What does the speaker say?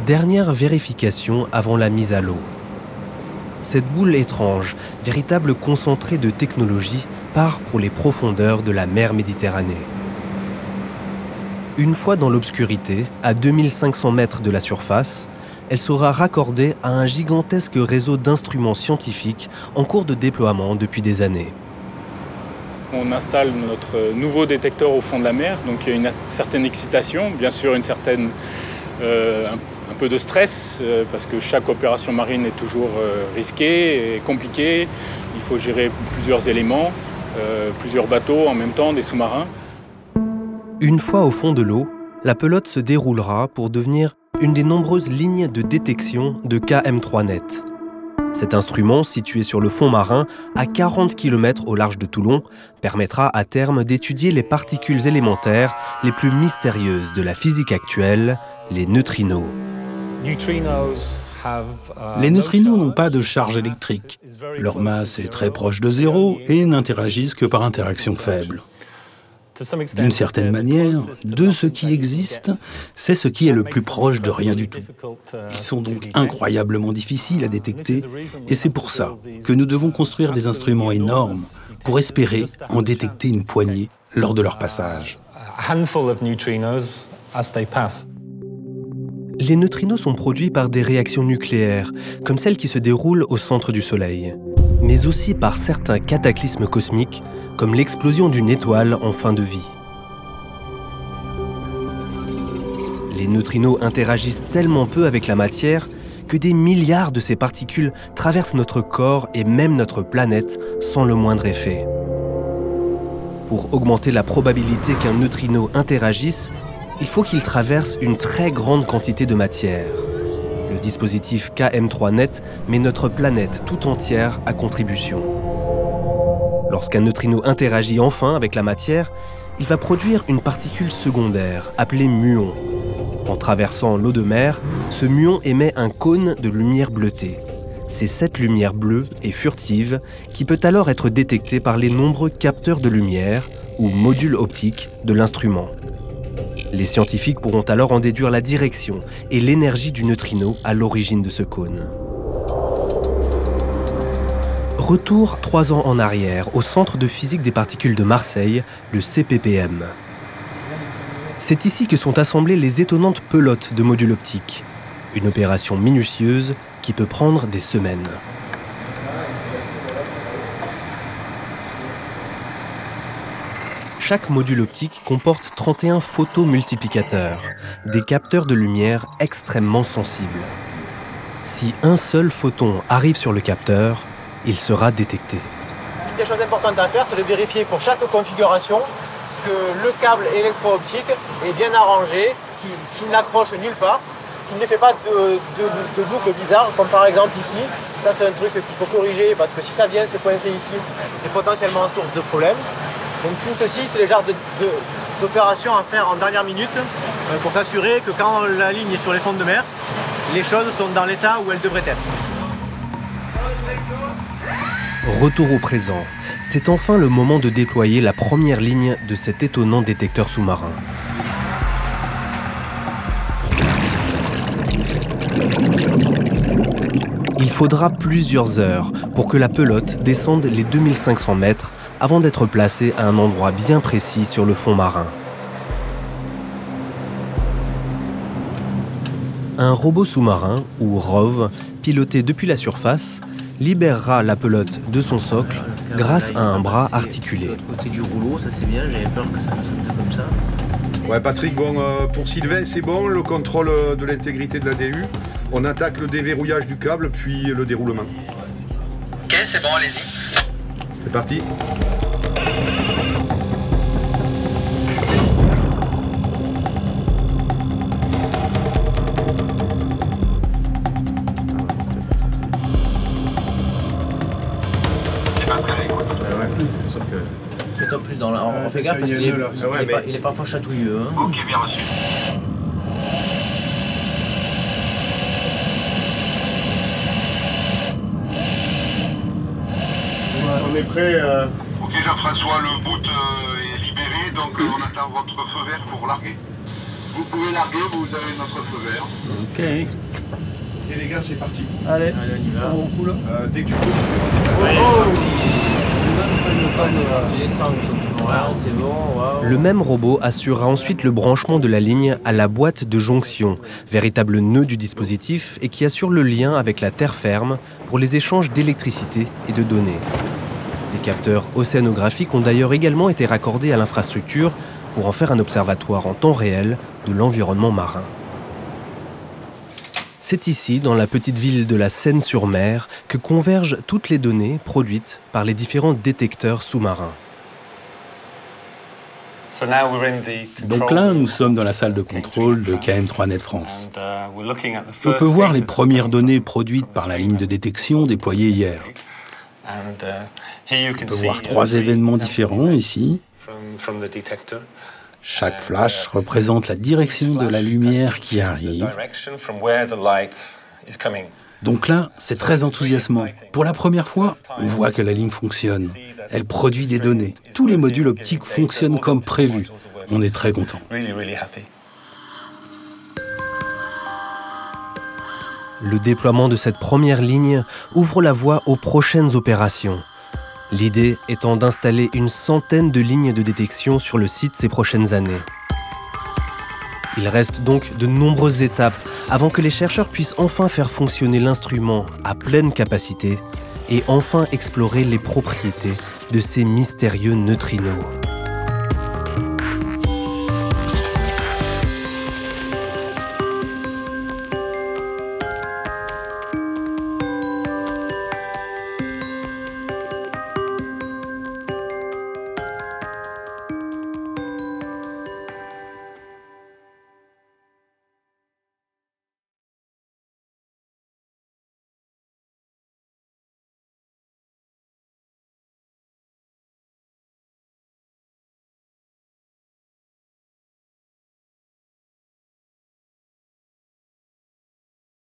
Dernière vérification avant la mise à l'eau. Cette boule étrange, véritable concentré de technologie, part pour les profondeurs de la mer Méditerranée. Une fois dans l'obscurité, à 2500 mètres de la surface, elle sera raccordée à un gigantesque réseau d'instruments scientifiques en cours de déploiement depuis des années. On installe notre nouveau détecteur au fond de la mer, donc il y a une certaine excitation, bien sûr un peu de stress, parce que chaque opération marine est toujours risquée et compliquée. Il faut gérer plusieurs éléments, plusieurs bateaux en même temps, des sous-marins. Une fois au fond de l'eau, la pelote se déroulera pour devenir une des nombreuses lignes de détection de KM3net. Cet instrument, situé sur le fond marin, à 40 km au large de Toulon, permettra à terme d'étudier les particules élémentaires les plus mystérieuses de la physique actuelle, les neutrinos. Les neutrinos n'ont pas de charge électrique. Leur masse est très proche de zéro et n'interagissent que par interaction faible. D'une certaine manière, de ce qui existe, c'est ce qui est le plus proche de rien du tout. Ils sont donc incroyablement difficiles à détecter et c'est pour ça que nous devons construire des instruments énormes pour espérer en détecter une poignée lors de leur passage. Les neutrinos sont produits par des réactions nucléaires, comme celles qui se déroulent au centre du Soleil, mais aussi par certains cataclysmes cosmiques, comme l'explosion d'une étoile en fin de vie. Les neutrinos interagissent tellement peu avec la matière que des milliards de ces particules traversent notre corps et même notre planète sans le moindre effet. Pour augmenter la probabilité qu'un neutrino interagisse, il faut qu'il traverse une très grande quantité de matière. Le dispositif KM3net met notre planète tout entière à contribution. Lorsqu'un neutrino interagit enfin avec la matière, il va produire une particule secondaire appelée muon. En traversant l'eau de mer, ce muon émet un cône de lumière bleutée. C'est cette lumière bleue et furtive qui peut alors être détectée par les nombreux capteurs de lumière ou modules optiques de l'instrument. Les scientifiques pourront alors en déduire la direction et l'énergie du neutrino à l'origine de ce cône. Retour 3 ans en arrière, au Centre de physique des particules de Marseille, le CPPM. C'est ici que sont assemblées les étonnantes pelotes de modules optiques. Une opération minutieuse qui peut prendre des semaines. Chaque module optique comporte 31 photomultiplicateurs, des capteurs de lumière extrêmement sensibles. Si un seul photon arrive sur le capteur, il sera détecté. Une des choses importantes à faire, c'est de vérifier pour chaque configuration que le câble électro-optique est bien arrangé, qu'il n'accroche nulle part, qu'il ne fait pas de boucles bizarres, comme par exemple ici. Ça, c'est un truc qu'il faut corriger parce que si ça vient se coincer ici, c'est potentiellement une source de problème. Donc tout ceci, c'est le genre d'opération à faire en dernière minute pour s'assurer que quand la ligne est sur les fonds de mer, les choses sont dans l'état où elles devraient être. Retour au présent. C'est enfin le moment de déployer la première ligne de cet étonnant détecteur sous-marin. Il faudra plusieurs heures pour que la pelote descende les 2500 mètres avant d'être placée à un endroit bien précis sur le fond marin. Un robot sous-marin, ou ROV, piloté depuis la surface, libérera la pelote de son socle grâce à un bras articulé. L'autre côté du rouleau, ça c'est bien, j'avais peur que ça saute comme ça. Ouais Patrick, bon, pour Sylvain c'est bon, le contrôle de l'intégrité de la DU. On attaque le déverrouillage du câble, puis le déroulement. Ok, c'est bon, allez-y. C'est parti. Plus dans la... On fait gaffe parce qu'il est parfois chatouilleux. Hein. Ok, bien reçu. On est prêt. Ok Jean-François, le boot est libéré, donc on attend votre feu vert pour larguer. Vous pouvez larguer, vous avez notre feu vert. Ok. Et les gars, c'est parti. Allez, on y va. Bon coup là. Dès que tu peux, tu fais Ouais, votre les sangles sont toujours là, c'est bon. Wow. Le même robot assurera ensuite le branchement de la ligne à la boîte de jonction, véritable nœud du dispositif et qui assure le lien avec la terre ferme pour les échanges d'électricité et de données. Des capteurs océanographiques ont d'ailleurs également été raccordés à l'infrastructure pour en faire un observatoire en temps réel de l'environnement marin. C'est ici, dans la petite ville de la Seine-sur-Mer, que convergent toutes les données produites par les différents détecteurs sous-marins. Donc là, nous sommes dans la salle de contrôle de KM3Net France. On peut voir les premières données produites par la ligne de détection déployée hier. On peut voir 3 événements différents ici. Chaque flash représente la direction de la lumière qui arrive. Donc là, c'est très enthousiasmant. Pour la première fois, on voit que la ligne fonctionne. Elle produit des données. Tous les modules optiques fonctionnent comme prévu. On est très content. Le déploiement de cette première ligne ouvre la voie aux prochaines opérations. L'idée étant d'installer une centaine de lignes de détection sur le site ces prochaines années. Il reste donc de nombreuses étapes avant que les chercheurs puissent enfin faire fonctionner l'instrument à pleine capacité et enfin explorer les propriétés de ces mystérieux neutrinos.